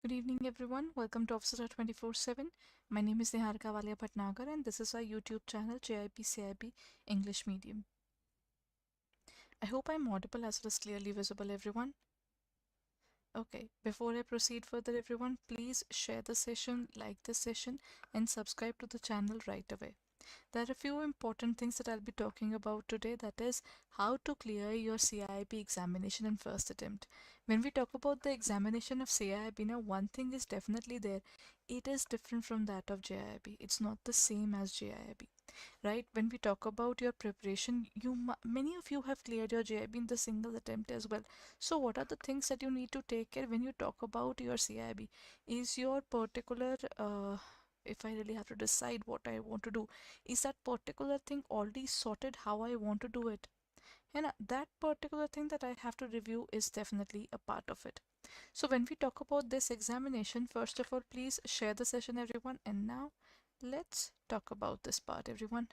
Good evening, everyone. Welcome to Officer 24/7. My name is Niharika Walia and this is our YouTube channel JAIIB CAIIB English Medium. I hope I'm audible as well as clearly visible, everyone. Okay, before I proceed further, everyone, please share the session, like the session, and subscribe to the channel right away. There are a few important things that I'll be talking about today, that is how to clear your CAIIB examination in first attempt. When we talk about the examination of CAIIB, now one thing is definitely there. It is different from that of JAIIB. It's not the same as JAIIB. Right? When we talk about your preparation, many of you have cleared your JAIIB in the single attempt as well. So what are the things that you need to take care when you talk about your CAIIB? Is your particular if I really have to decide what I want to do, is that particular thing already sorted how I want to do it? And that particular thing that I have to review is definitely a part of it. So when we talk about this examination, first of all, please share the session, everyone. And now let's talk about this part, everyone.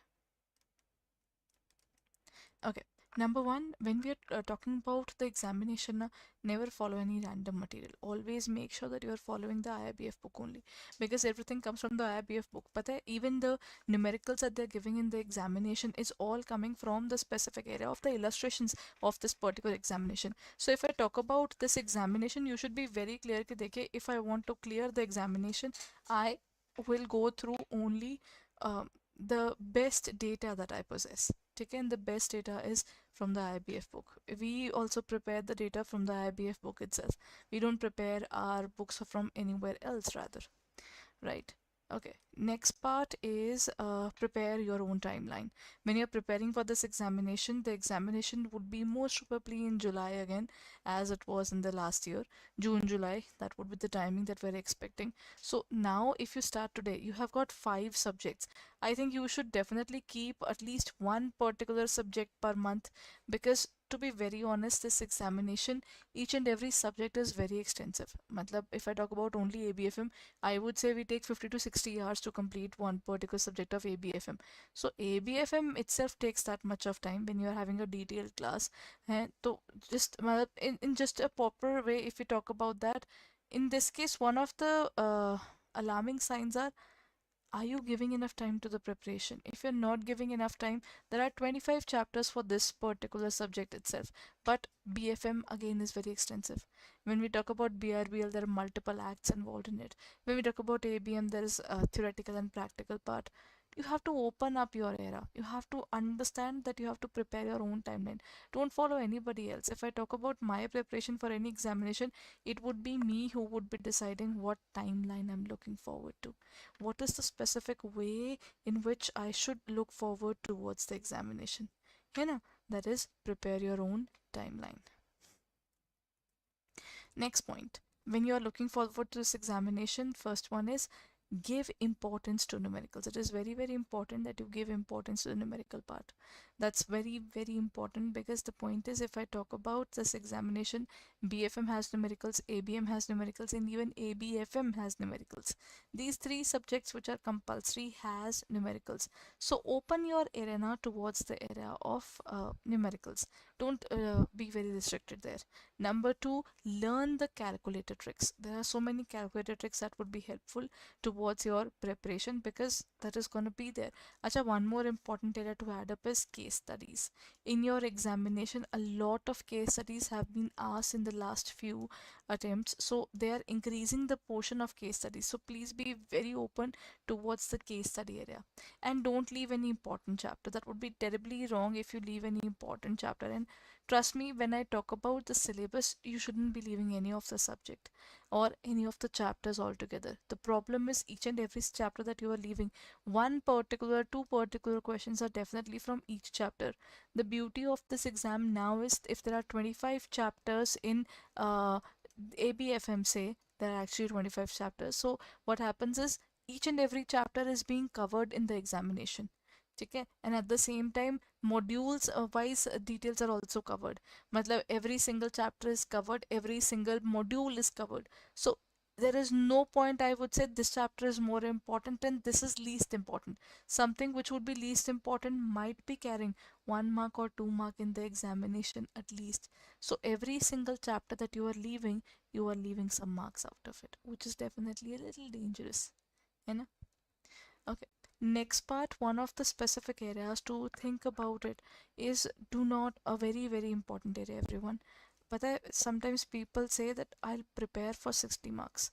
Okay, number one, when we are talking about the examination, never follow any random material. Always make sure that you are following the IIBF book only, because everything comes from the IIBF book. But even the numericals that they're giving in the examination is all coming from the specific area of the illustrations of this particular examination. So if I talk about this examination, you should be very clear कि देखिए, if I want to clear the examination, I will go through only the best data that I possess. Okay, and the best data is from the IBF book. We also prepare the data from the IBF book itself. We don't prepare our books from anywhere else, rather. Right? Okay, next part is prepare your own timeline. When you're preparing for this examination, the examination would be most probably in July again, as it was in the last year. June, July, that would be the timing that we're expecting. So now if you start today, you have got 5 subjects. I think you should definitely keep at least one particular subject per month, because to be very honest, this examination, each and every subject is very extensive. Matlab, if I talk about only ABFM, I would say we take 50 to 60 hours to complete one particular subject of ABFM. So ABFM itself takes that much of time when you are having a detailed class. And so just in just a proper way, if we talk about that, in this case, one of the alarming signs are you giving enough time to the preparation? If you're not giving enough time, there are 25 chapters for this particular subject itself. But BFM again is very extensive. When we talk about BRBL, there are multiple acts involved in it. When we talk about ABM, there is a theoretical and practical part. You have to open up your era. You have to understand that you have to prepare your own timeline. Don't follow anybody else. If I talk about my preparation for any examination, it would be me who would be deciding what timeline I'm looking forward to. What is the specific way in which I should look forward towards the examination? You know, that is prepare your own timeline. Next point, when you are looking forward to this examination, first one is give importance to numericals. It is very, very important that you give importance to the numerical part. That's very, very important, because the point is, if I talk about this examination, BFM has numericals, ABM has numericals, and even ABFM has numericals. These 3 subjects which are compulsory has numericals. So open your arena towards the area of numericals. Don't be very restricted there. Number 2, learn the calculator tricks. There are so many calculator tricks that would be helpful towards your preparation, because that is going to be there. Acha, one more important area to add up is case studies. In your examination, a lot of case studies have been asked in the last few attempts, so they are increasing the portion of case studies. So please be very open towards the case study area, and don't leave any important chapter. That would be terribly wrong if you leave any important chapter. And trust me, when I talk about the syllabus, you shouldn't be leaving any of the subject or any of the chapters altogether. The problem is each and every chapter that you are leaving, one particular, 2 particular questions are definitely from each chapter. The beauty of this exam now is, if there are 25 chapters in ABFM, say, there are actually 25 chapters. So what happens is, each and every chapter is being covered in the examination. Okay, and at the same time, modules wise details are also covered. Matlab, every single chapter is covered, every single module is covered. So there is no point I would say this chapter is more important and this is least important. Something which would be least important might be carrying 1 mark or 2 mark in the examination at least. So every single chapter that you are leaving some marks out of it, which is definitely a little dangerous. You know? Okay. Next part, one of the specific areas to think about it is do not a very, very important area, everyone. But sometimes people say that I'll prepare for 60 marks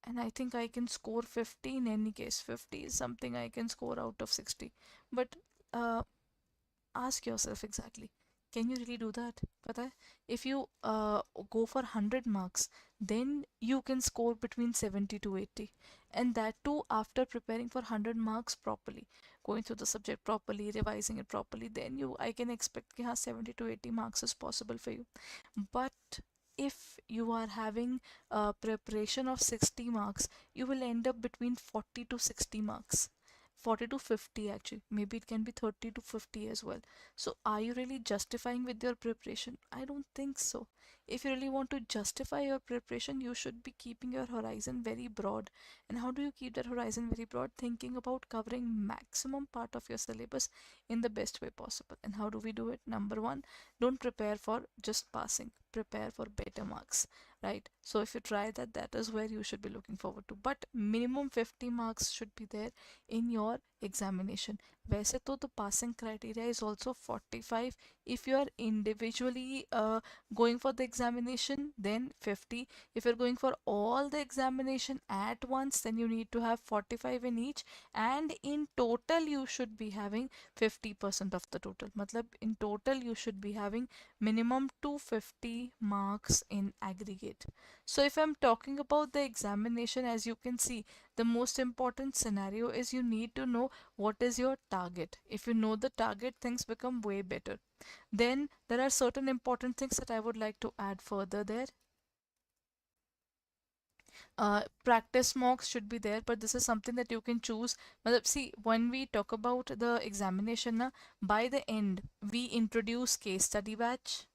and I think I can score 50 in any case. 50 is something I can score out of 60. But uh, ask yourself exactly, can you really do that? पता है, if you go for 100 marks, then you can score between 70 to 80, and that too after preparing for 100 marks properly, going through the subject properly, revising it properly, then you I can expect कि हाँ 70 to 80 marks is possible for you. But if you are having a preparation of 60 marks, you will end up between 40 to 60 marks. 40 to 50 actually, maybe it can be 30 to 50 as well. So are you really justifying with your preparation? I don't think so. If you really want to justify your preparation, you should be keeping your horizon very broad. And how do you keep that horizon very broad? Thinking about covering maximum part of your syllabus in the best way possible. And how do we do it? Number one, don't prepare for just passing, prepare for better marks, right? So if you try that, that is where you should be looking forward to. But minimum 50 marks should be there in your examination. वैसे तो the passing criteria is also 45. If you are individually going for the examination, then 50. If you're going for all the examination at once, then you need to have 45 in each, and in total you should be having 50% of the total. मतलब in total you should be having minimum 250 marks in aggregate. So if I'm talking about the examination, as you can see, the most important scenario is you need to know what is your target. If you know the target, things become way better. Then there are certain important things that I would like to add further there. Practice mocks should be there, but this is something that you can choose. Matlab, see, when we talk about the examination, na, by the end, we introduce case study batch.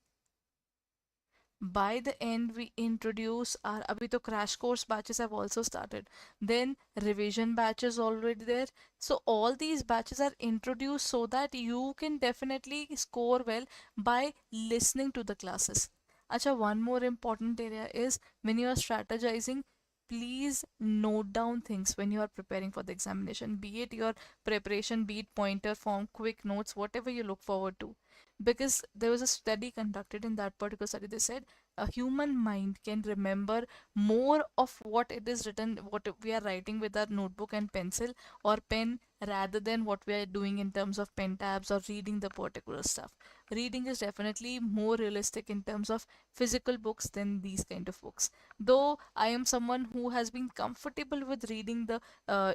By the end we introduce our abhi to crash course batches have also started, then revision batches already there. So all these batches are introduced so that you can definitely score well by listening to the classes. Acha, one more important area is when you are strategizing, please note down things when you are preparing for the examination, be it your preparation, be it pointer form, quick notes, whatever you look forward to. Because there was a study conducted. In that particular study they said a human mind can remember more of what it is written, what we are writing with our notebook and pencil or pen, rather than what we are doing in terms of pen tabs or reading the particular stuff. Reading is definitely more realistic in terms of physical books than these kind of books. Though I am someone who has been comfortable with reading the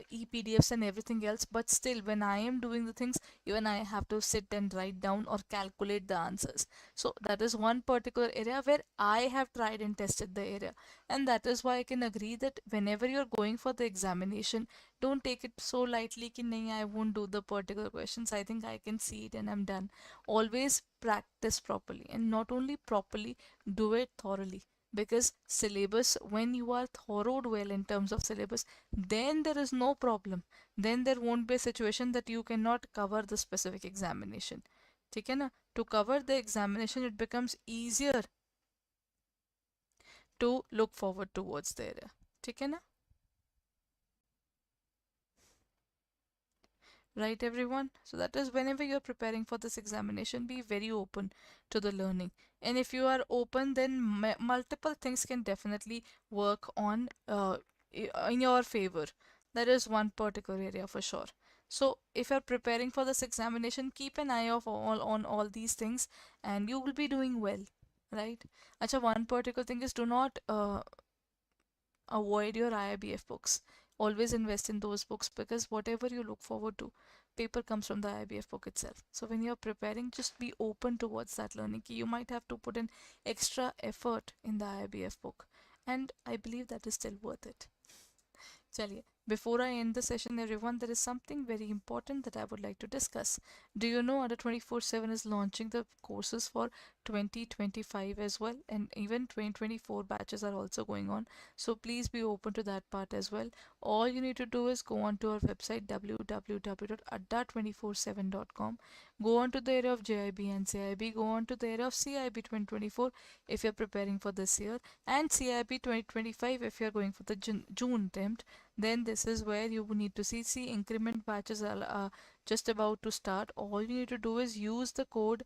e-PDFs and everything else, but still when I am doing the things, even I have to sit and write down or calculate the answers. So that is one particular area where I have tried and tested the area, and that is why I can agree that whenever you're going for the examination, don't take it so lightly कि नहीं, I won't do the particular questions, I think I can see it and I'm done. Always practice properly, and not only properly, do it thoroughly. Because syllabus, when you are thorough well in terms of syllabus, then there is no problem. Then there won't be a situation that you cannot cover the specific examination. ठीक है ना? To cover the examination, it becomes easier to look forward towards the area. ठीक है ना? Right, everyone? So that is whenever you're preparing for this examination, be very open to the learning. And if you are open, then multiple things can definitely work on in your favor. That is one particular area for sure. So if you're preparing for this examination, keep an eye of all on all these things, and you will be doing well, right? Acha, one particular thing is do not avoid your IIBF books. Always invest in those books, because whatever you look forward to, paper comes from the IIBF book itself. So when you're preparing, just be open towards that learning. You might have to put in extra effort in the IIBF book, and I believe that is still worth it. चलिए, Before I end the session, everyone, there is something very important that I would like to discuss. Do you know Adda 24/7 is launching the courses for 2025 as well, and even 2024 batches are also going on. So please be open to that part as well. All you need to do is go on to our website www.adda247.com. Go on to the area of JIB and CIB. Go on to the area of CIB 2024 if you're preparing for this year, and CIB 2025 if you're going for the June attempt. Then this is where you need to see increment batches are just about to start. All you need to do is Y use the code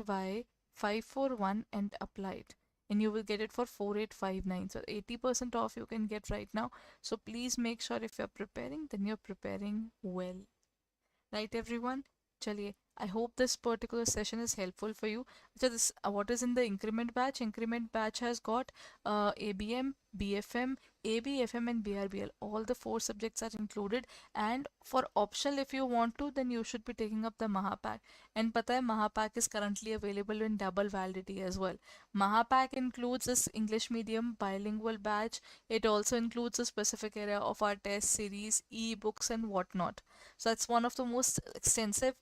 Y541 and apply it, and you will get it for 4859. So 80% off you can get right now. So please make sure if you're preparing, then you're preparing well. Right, everyone? Chaliye. I hope this particular session is helpful for you. So this what is in the increment batch? Increment batch has got ABM, BFM, ABFM, and BRBL. All the four subjects are included. And for optional, if you want to, then you should be taking up the Mahapack. And pata hai, Mahapack is currently available in double validity as well. Mahapack includes this English medium bilingual batch. It also includes a specific area of our test series, e-books, and whatnot. So that's one of the most extensive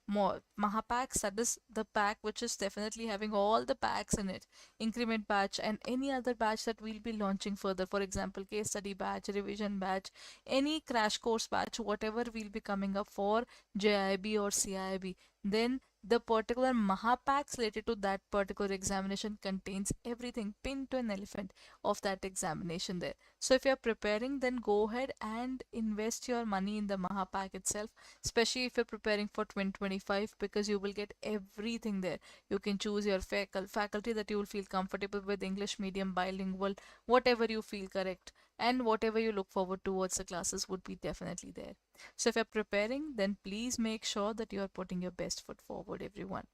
more Mahapacks. That is the pack which is definitely having all the packs in it. Increment batch and any other batch that we'll be launching further. For example, case study batch, revision batch, any crash course batch, whatever we'll be coming up for JIB or CIB. Then the particular Mahapacks related to that particular examination contains everything pin to an elephant of that examination there. So if you're preparing, then go ahead and invest your money in the Mahapack itself, especially if you're preparing for 2025, because you will get everything there. You can choose your faculty that you will feel comfortable with, English medium, bilingual, whatever you feel correct, and whatever you look forward towards the classes would be definitely there. So if you're preparing, then please make sure that you are putting your best foot forward, everyone.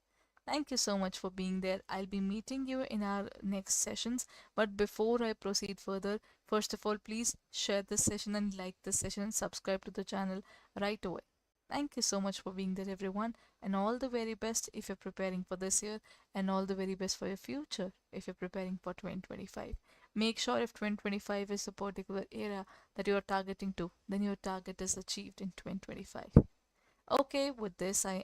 Thank you so much for being there. I'll be meeting you in our next sessions. But before I proceed further, first of all, please share this session and like this session and subscribe to the channel right away. Thank you so much for being there, everyone, and all the very best if you're preparing for this year, and all the very best for your future if you're preparing for 2025. Make sure if 2025 is a particular era that you are targeting to, then your target is achieved in 2025. Okay, with this, I